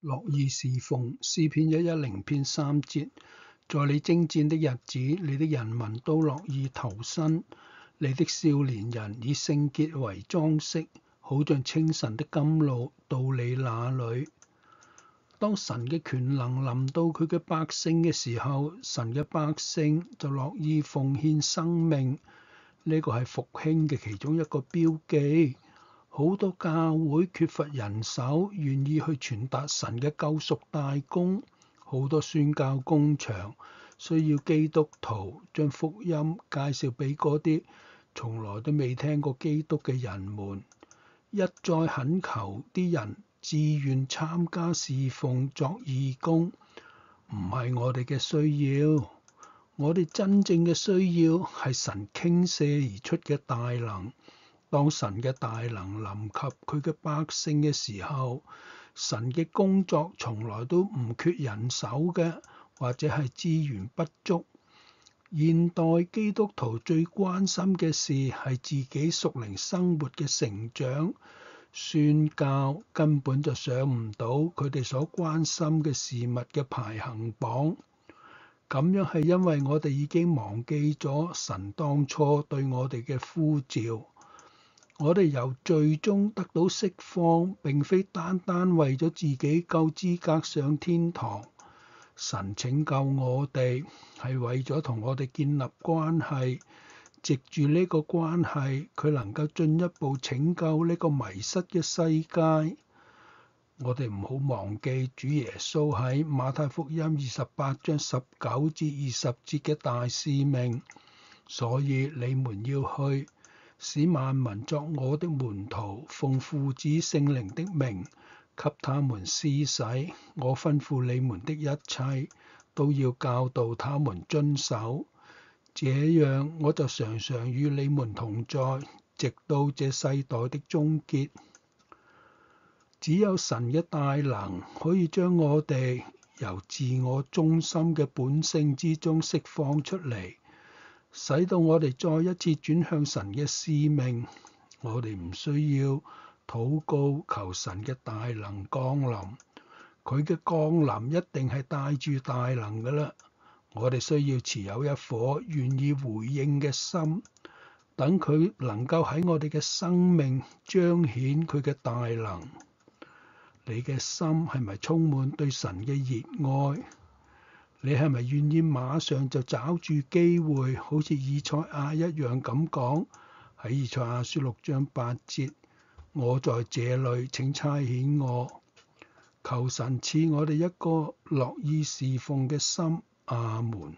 樂意侍奉，詩篇110篇3節，在你征戰的日子，你的人民都樂意投身，你的少年人以聖潔為裝飾，好像清晨的甘露到你那裏。當神嘅權能臨到佢嘅百姓嘅時候，神嘅百姓就樂意奉獻生命，呢個係復興嘅其中一個標記。好多教會缺乏人手，願意去傳達神嘅救贖大功。好多宣教工場需要基督徒將福音介紹俾嗰啲從來都未聽過基督嘅人們，一再懇求啲人自願參加侍奉作義工。唔係我哋嘅需要，我哋真正嘅需要係神傾瀉而出嘅大能。當神嘅大能臨及佢嘅百姓嘅時候，神嘅工作從來都唔缺人手嘅，或者係資源不足。現代基督徒最關心嘅事係自己屬靈生活嘅成長，宣教根本就上唔到佢哋所關心嘅事物嘅排行榜。咁樣係因為我哋已經忘記咗神當初對我哋嘅呼召。我哋由罪中得到釋放，並非單單為咗自己夠資格上天堂。神拯救我哋係為咗同我哋建立關係，藉住呢個關係，佢能夠進一步拯救呢個迷失嘅世界。我哋唔好忘記主耶穌喺馬太福音28章19至20節嘅大使命，所以你們要去，使萬民作我的門徒，奉父子聖靈的名，給他們施洗。我吩咐你們的一切，都要教導他們遵守。這樣我就常常與你們同在，直到這世代的終結。只有神嘅大能可以將我哋由自我中心嘅本性之中釋放出嚟，使到我哋再一次轉向神嘅使命。我哋唔需要禱告求神嘅大能降臨，佢嘅降臨一定係帶住大能㗎喇。我哋需要持有一顆願意回應嘅心，等佢能夠喺我哋嘅生命彰顯佢嘅大能。你嘅心係咪充滿對神嘅熱愛？你係咪願意馬上就找住機會，好似以賽亞一樣咁講？喺以賽亞書6章8節，我在這裏，請差遣我。求神賜我哋一個樂意侍奉嘅心。阿門。